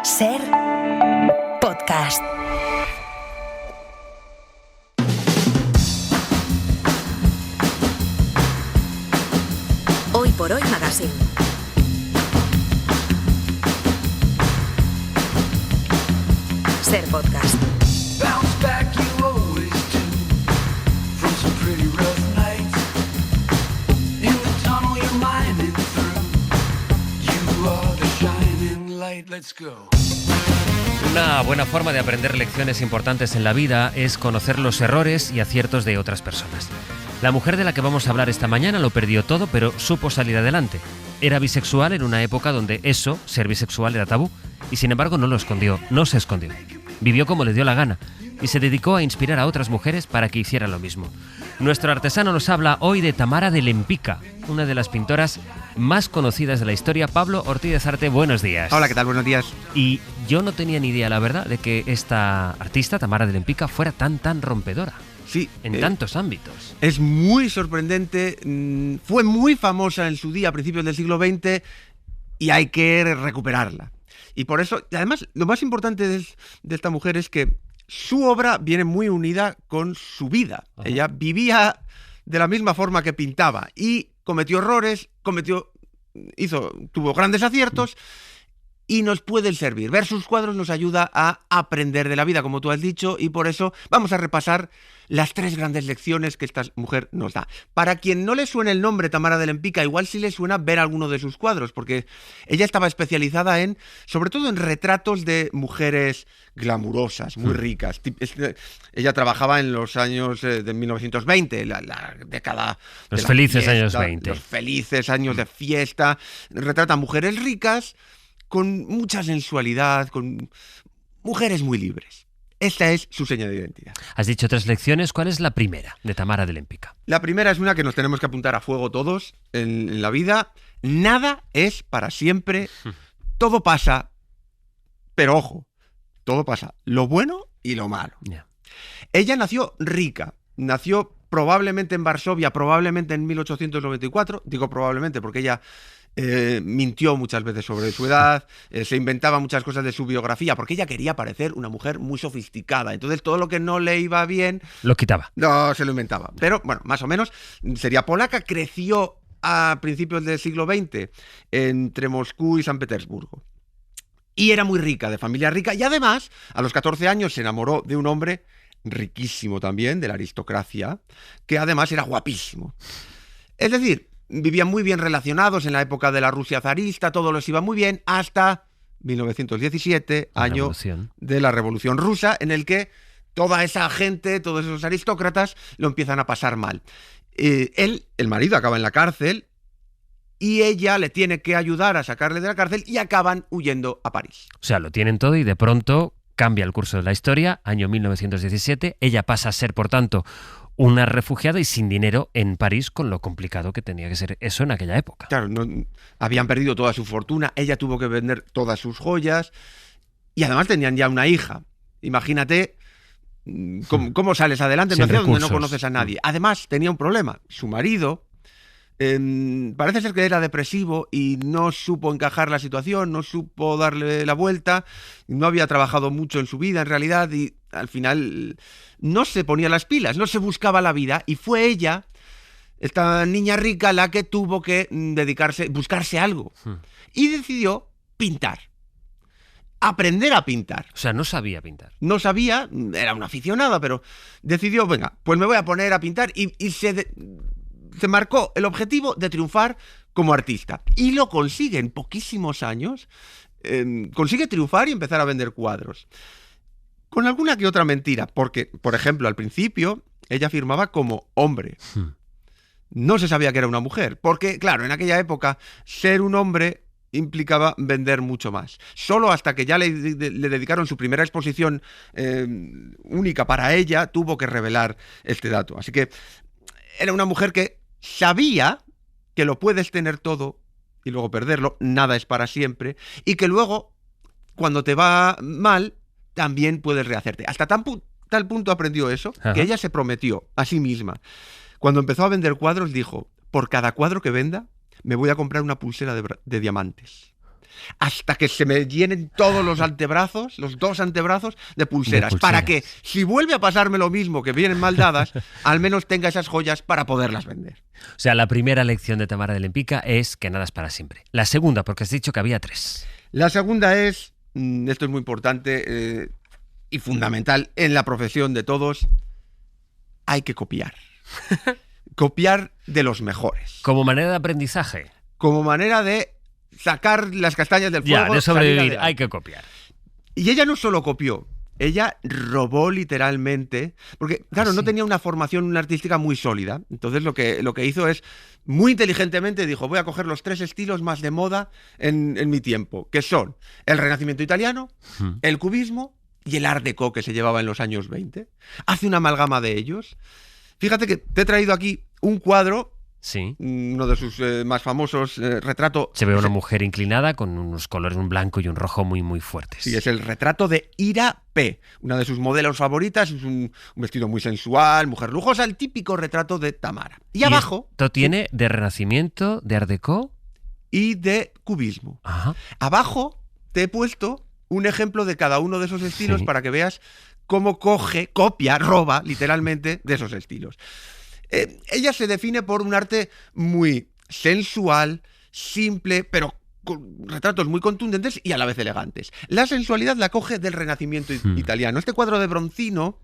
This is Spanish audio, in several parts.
Ser podcast. Hoy por Hoy Magazine. Ser podcast. Una buena forma de aprender lecciones importantes en la vida es conocer los errores y aciertos de otras personas. La mujer de la que vamos a hablar esta mañana lo perdió todo, pero supo salir adelante. Era bisexual en una época donde eso, ser bisexual, era tabú, y sin embargo no se escondió. Vivió como le dio la gana y se dedicó a inspirar a otras mujeres para que hicieran lo mismo. Nuestro artesano nos habla hoy de Tamara de Lempicka, una de las pintoras más conocidas de la historia. Pablo Ortiz Arte, buenos días. Hola, ¿qué tal? Buenos días. Y yo no tenía ni idea, la verdad, de que esta artista, Tamara de Lempicka, fuera tan rompedora. Sí. En tantos ámbitos. Es muy sorprendente. Fue muy famosa en su día, a principios del siglo XX, y hay que recuperarla. Y por eso, y además, lo más importante de esta mujer es que su obra viene muy unida con su vida. Ajá. Ella vivía de la misma forma que pintaba y cometió errores, tuvo grandes aciertos y nos pueden servir. Ver sus cuadros nos ayuda a aprender de la vida, como tú has dicho, y por eso vamos a repasar las 3 grandes lecciones que esta mujer nos da. Para quien no le suene el nombre Tamara de Lempicka, igual sí le suena ver alguno de sus cuadros, porque ella estaba especializada sobre todo en retratos de mujeres glamurosas, muy ricas. Ella trabajaba en los años de 1920, la década los felices años 20. Los felices años de fiesta. Retrata mujeres ricas con mucha sensualidad, con mujeres muy libres. Esta es su seña de identidad. Has dicho 3 lecciones. ¿Cuál es la primera de Tamara de Lempicka? La primera es una que nos tenemos que apuntar a fuego todos en la vida. Nada es para siempre. Todo pasa. Pero ojo, todo pasa. Lo bueno y lo malo. Yeah. Ella nació rica. Nació probablemente en Varsovia, probablemente en 1894. Digo probablemente porque ella mintió muchas veces sobre su edad, se inventaba muchas cosas de su biografía, porque ella quería parecer una mujer muy sofisticada. Entonces todo lo que no le iba bien lo quitaba. No, se lo inventaba. Pero bueno, más o menos, sería polaca, creció a principios del siglo XX entre Moscú y San Petersburgo. Y era muy rica, de familia rica, y además, a los 14 años se enamoró de un hombre riquísimo también, de la aristocracia, que además era guapísimo. Es decir, vivían muy bien relacionados en la época de la Rusia zarista, todo les iba muy bien, hasta 1917, año de la Revolución Rusa, en el que toda esa gente, todos esos aristócratas, lo empiezan a pasar mal. El marido, acaba en la cárcel y ella le tiene que ayudar a sacarle de la cárcel y acaban huyendo a París. O sea, lo tienen todo y de pronto cambia el curso de la historia, año 1917, ella pasa a ser, por tanto, una refugiada y sin dinero en París, con lo complicado que tenía que ser eso en aquella época. Claro, habían perdido toda su fortuna, ella tuvo que vender todas sus joyas y además tenían ya una hija. Imagínate cómo sales adelante en una ciudad donde no conoces a nadie. Además, tenía un problema. Su marido parece ser que era depresivo y no supo encajar la situación, no supo darle la vuelta, no había trabajado mucho en su vida en realidad y al final no se ponía las pilas, no se buscaba la vida y fue ella, esta niña rica, la que tuvo que buscarse algo y decidió pintar. Aprender a pintar. O sea, no sabía pintar. No sabía, era una aficionada, pero decidió, venga, pues me voy a poner a pintar y se marcó el objetivo de triunfar como artista. Y lo consigue en poquísimos años. Consigue triunfar y empezar a vender cuadros. Con alguna que otra mentira. Porque, por ejemplo, al principio, ella firmaba como hombre. No se sabía que era una mujer. Porque, claro, en aquella época, ser un hombre implicaba vender mucho más. Solo hasta que ya le dedicaron su primera exposición única para ella, tuvo que revelar este dato. Así que era una mujer que sabía que lo puedes tener todo y luego perderlo, nada es para siempre, y que luego, cuando te va mal, también puedes rehacerte. Hasta tal punto aprendió eso, que ella se prometió a sí misma. Cuando empezó a vender cuadros, dijo, por cada cuadro que venda, me voy a comprar una pulsera de diamantes. hasta que se me llenen todos los antebrazos, los 2 antebrazos, de pulseras, para que si vuelve a pasarme lo mismo, que vienen mal dadas, al menos tenga esas joyas para poderlas vender. O sea, la primera lección de Tamara de Lempicka es que nada es para siempre. La segunda, porque has dicho que había 3. La segunda es, esto es muy importante y fundamental en la profesión de todos, hay que copiar. Copiar de los mejores. Como manera de aprendizaje. Como manera de sacar las castañas del fuego. Ya, de sobrevivir, hay que copiar. Y ella no solo copió, ella robó literalmente, porque claro, no tenía una formación artística muy sólida. Entonces lo que hizo es, muy inteligentemente dijo, voy a coger los 3 estilos más de moda en mi tiempo, que son el Renacimiento italiano, el cubismo y el Art Deco, que se llevaba en los años 20. Hace una amalgama de ellos. Fíjate que te he traído aquí un cuadro, sí, uno de sus más famosos, retrato. Se ve una mujer inclinada con unos colores, un blanco y un rojo muy, muy fuertes. Sí, es el retrato de Ira P., una de sus modelos favoritas. Es un vestido muy sensual, mujer lujosa, el típico retrato de Tamara. Y abajo... Esto tiene de Renacimiento, de Art Deco y de cubismo. Ajá. Abajo te he puesto un ejemplo de cada uno de esos estilos para que veas cómo copia, roba, literalmente, de esos estilos. Ella se define por un arte muy sensual, simple, pero con retratos muy contundentes y a la vez elegantes. La sensualidad la coge del Renacimiento italiano. Este cuadro de Bronzino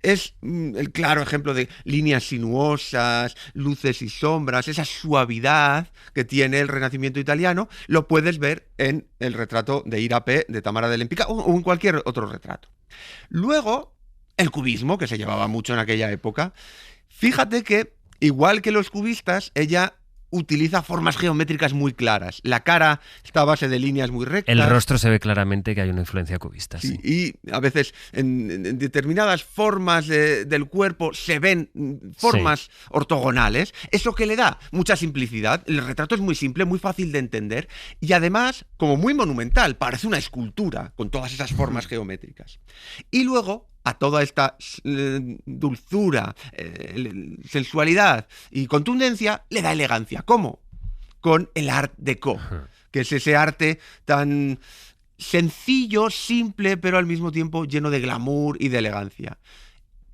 es el claro ejemplo de líneas sinuosas, luces y sombras, esa suavidad que tiene el Renacimiento italiano. Lo puedes ver en el retrato de Ira P. de Tamara de Lempicka o en cualquier otro retrato. Luego, el cubismo, que se llevaba mucho en aquella época. Fíjate que, igual que los cubistas, ella utiliza formas geométricas muy claras. La cara está a base de líneas muy rectas. El rostro se ve claramente que hay una influencia cubista. Sí. Y a veces en determinadas formas del cuerpo se ven formas ortogonales. Eso que le da mucha simplicidad. El retrato es muy simple, muy fácil de entender y además como muy monumental. Parece una escultura con todas esas formas geométricas. Y luego, a toda esta dulzura, sensualidad y contundencia, le da elegancia. ¿Cómo? Con el Art Deco, que es ese arte tan sencillo, simple, pero al mismo tiempo lleno de glamour y de elegancia.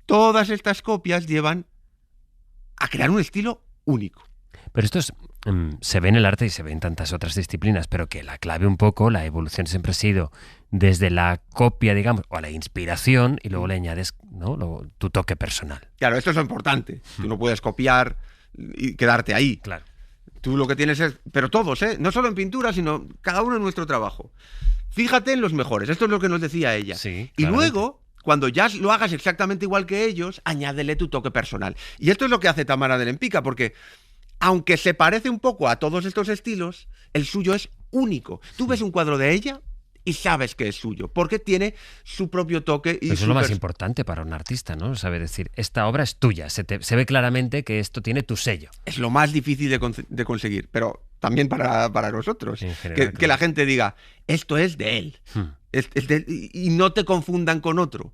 Todas estas copias llevan a crear un estilo único. Pero esto se ve en el arte y se ve en tantas otras disciplinas, pero que la clave un poco, la evolución siempre ha sido desde la copia, digamos, o a la inspiración, y luego le añades, ¿no?, tu toque personal. Claro, esto es lo importante. Tú no puedes copiar y quedarte ahí. Claro. Tú lo que tienes es... Pero todos, no solo en pintura, sino cada uno en nuestro trabajo. Fíjate en los mejores. Esto es lo que nos decía ella. Sí, y luego, cuando ya lo hagas exactamente igual que ellos, añádele tu toque personal. Y esto es lo que hace Tamara de Lempicka, porque aunque se parece un poco a todos estos estilos, el suyo es único. Tú ves un cuadro de ella y sabes que es suyo, porque tiene su propio toque. Y eso es lo más importante para un artista, ¿no? Sabe decir, esta obra es tuya, se ve claramente que esto tiene tu sello. Es lo más difícil de conseguir, pero también para nosotros. General, que la gente diga, esto es de él, es de él, y no te confundan con otro.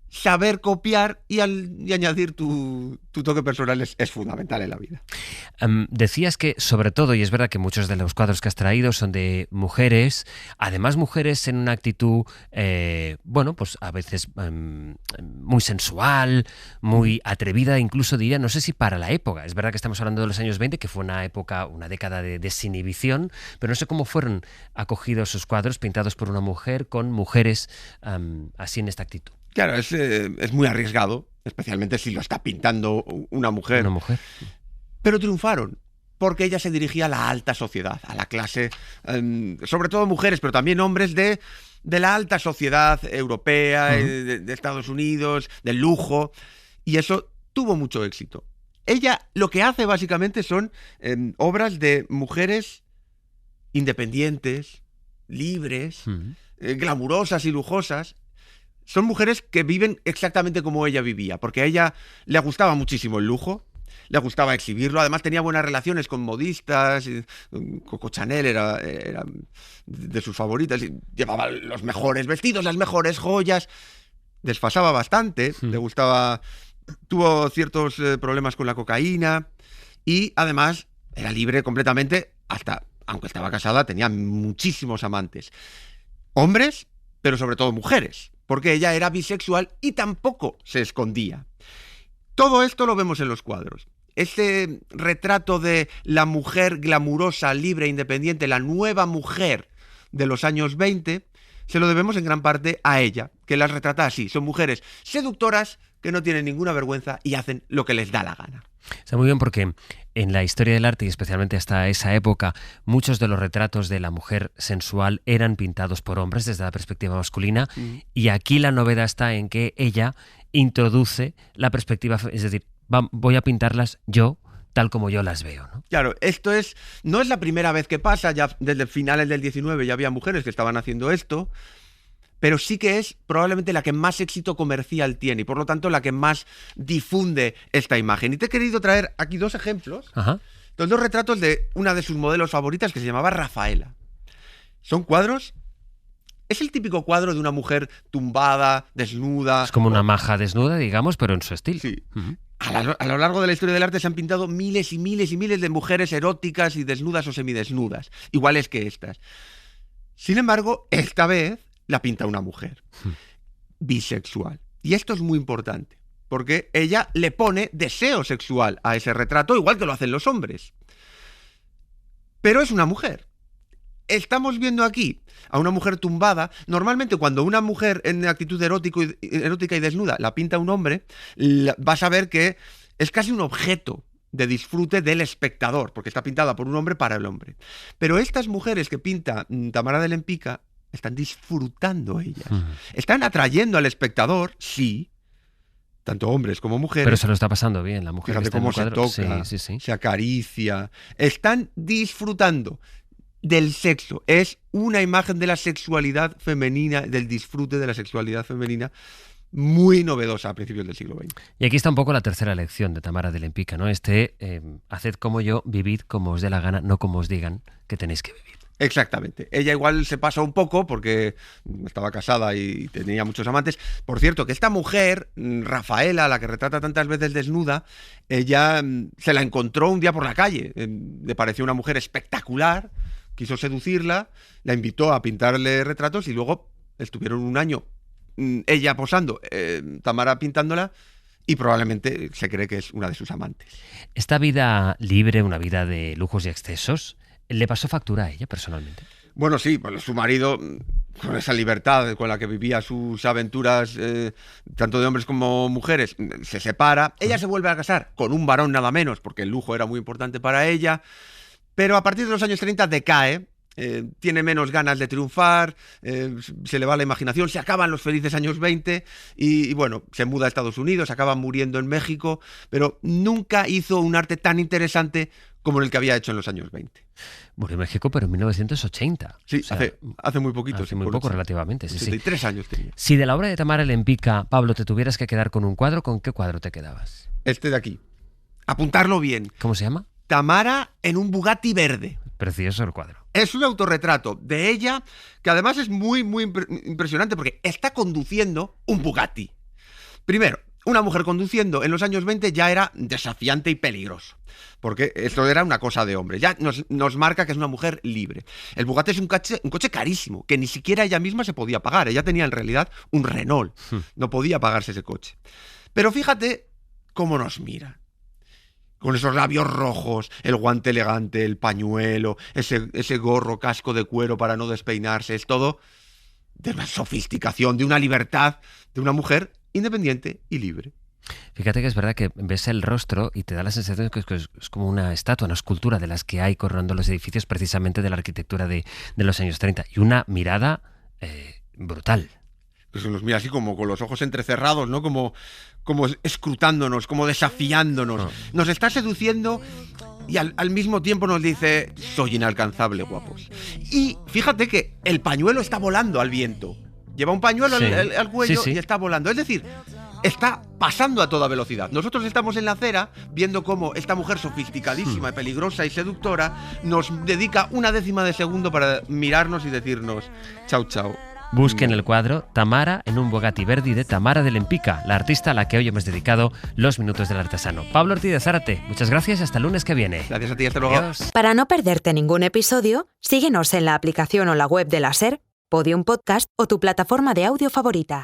Saber copiar y añadir tu toque personal es fundamental en la vida. Decías que, sobre todo, y es verdad que muchos de los cuadros que has traído son de mujeres, además mujeres en una actitud, bueno, pues a veces muy sensual, muy atrevida, incluso diría, no sé si para la época. Es verdad que estamos hablando de los años 20, que fue una época, una década de desinhibición, pero no sé cómo fueron acogidos esos cuadros pintados por una mujer con mujeres así en esta actitud. Claro, es muy arriesgado, especialmente si lo está pintando una mujer. Una mujer. Pero triunfaron, porque ella se dirigía a la alta sociedad, a la clase, sobre todo mujeres, pero también hombres de la alta sociedad europea, de Estados Unidos, del lujo, y eso tuvo mucho éxito. Ella lo que hace básicamente son obras de mujeres independientes, libres, glamurosas y lujosas. Son mujeres que viven exactamente como ella vivía, porque a ella le gustaba muchísimo el lujo, le gustaba exhibirlo, además tenía buenas relaciones con modistas, Coco Chanel era de sus favoritas, y llevaba los mejores vestidos, las mejores joyas, desfasaba bastante, le gustaba, tuvo ciertos problemas con la cocaína y además era libre completamente hasta aunque estaba casada, tenía muchísimos amantes. Hombres, pero sobre todo mujeres, porque ella era bisexual y tampoco se escondía. Todo esto lo vemos en los cuadros. Este retrato de la mujer glamurosa, libre, independiente, la nueva mujer de los años 20, se lo debemos en gran parte a ella, que las retrata así. Son mujeres seductoras que no tienen ninguna vergüenza y hacen lo que les da la gana. Está muy bien porque en la historia del arte, y especialmente hasta esa época, muchos de los retratos de la mujer sensual eran pintados por hombres desde la perspectiva masculina, y aquí la novedad está en que ella introduce la perspectiva, es decir, voy a pintarlas yo tal como yo las veo, ¿no? Claro, no es la primera vez que pasa, ya desde finales del 19 ya había mujeres que estaban haciendo esto, pero sí que es probablemente la que más éxito comercial tiene y por lo tanto la que más difunde esta imagen. Y te he querido traer aquí 2 ejemplos, Ajá. los 2 retratos de una de sus modelos favoritas que se llamaba Rafaela. Son cuadros, es el típico cuadro de una mujer tumbada, desnuda. Es como una maja desnuda, digamos, pero en su estilo. Sí. A lo largo de la historia del arte se han pintado miles y miles y miles de mujeres eróticas y desnudas o semidesnudas, iguales que estas. Sin embargo, esta vez la pinta una mujer bisexual. Y esto es muy importante, porque ella le pone deseo sexual a ese retrato, igual que lo hacen los hombres. Pero es una mujer. Estamos viendo aquí a una mujer tumbada. Normalmente cuando una mujer en actitud erótica y desnuda la pinta un hombre, vas a ver que es casi un objeto de disfrute del espectador, porque está pintada por un hombre para el hombre. Pero estas mujeres que pinta Tamara de Lempicka están disfrutando ellas. Están atrayendo al espectador, sí, tanto hombres como mujeres. Pero se lo está pasando bien la mujer. Fíjate que está en cómo el se cuadro. toca, Sí. se acaricia. Están disfrutando del sexo. Es una imagen de la sexualidad femenina, del disfrute de la sexualidad femenina, muy novedosa a principios del siglo XX. Y aquí está un poco la tercera lección de Tamara de Lempicka, ¿no? Haced como yo, vivid como os dé la gana, no como os digan que tenéis que vivir. Exactamente. Ella igual se pasa un poco porque estaba casada y tenía muchos amantes. Por cierto, que esta mujer, Rafaela, la que retrata tantas veces desnuda, ella se la encontró un día por la calle. Le pareció una mujer espectacular, quiso seducirla, la invitó a pintarle retratos y luego estuvieron un año ella posando, Tamara pintándola, y probablemente se cree que es una de sus amantes. Esta vida libre, una vida de lujos y excesos, ¿le pasó factura a ella personalmente? Bueno, sí, pues su marido, con esa libertad con la que vivía sus aventuras, tanto de hombres como mujeres, se separa. Ella se vuelve a casar con un varón nada menos, porque el lujo era muy importante para ella, pero a partir de los años 30 decae. Tiene menos ganas de triunfar, se le va la imaginación, se acaban los felices años 20 y bueno, se muda a Estados Unidos, acaba muriendo en México, pero nunca hizo un arte tan interesante como el que había hecho en los años 20. Murió en México, pero en 1980. Sí, o sea, hace muy poquito. Hace muy poco relativamente, sí. 83 años tenía. Si de la obra de Tamara Lempicka, Pablo, te tuvieras que quedar con un cuadro, ¿con qué cuadro te quedabas? Este de aquí. Apuntarlo bien. ¿Cómo se llama? Tamara en un Bugatti verde. Precioso el cuadro. Es un autorretrato de ella que además es muy, muy impresionante porque está conduciendo un Bugatti. Primero, una mujer conduciendo en los años 20 ya era desafiante y peligroso, porque esto era una cosa de hombre. Ya nos marca que es una mujer libre. El Bugatti es un coche carísimo, que ni siquiera ella misma se podía pagar. Ella tenía en realidad un Renault. No podía pagarse ese coche. Pero fíjate cómo nos mira. Con esos labios rojos, el guante elegante, el pañuelo, ese gorro, casco de cuero para no despeinarse. Es todo de una sofisticación, de una libertad, de una mujer independiente y libre. Fíjate que es verdad que ves el rostro y te da la sensación de que es como una estatua, una escultura de las que hay corriendo los edificios precisamente de la arquitectura de los años 30. Y una mirada brutal. Pues nos mira así como con los ojos entrecerrados, ¿no? Como escrutándonos, como desafiándonos. Nos está seduciendo y al mismo tiempo nos dice: soy inalcanzable, guapos. Y fíjate que el pañuelo está volando al viento. Lleva un pañuelo al cuello y está volando. Es decir, está pasando a toda velocidad. Nosotros estamos en la acera viendo cómo esta mujer sofisticadísima, peligrosa y seductora nos dedica una décima de segundo para mirarnos y decirnos: chao, chao, Busquen el cuadro Tamara en un Bugatti Verdi de Tamara de Lempica, la artista a la que hoy hemos dedicado los minutos del artesano. Pablo Ortiz de Zárate, muchas gracias y hasta el lunes que viene. Gracias a ti, hasta luego. Adiós. Para no perderte ningún episodio, síguenos en la aplicación o la web de la SER, Podium Podcast o tu plataforma de audio favorita.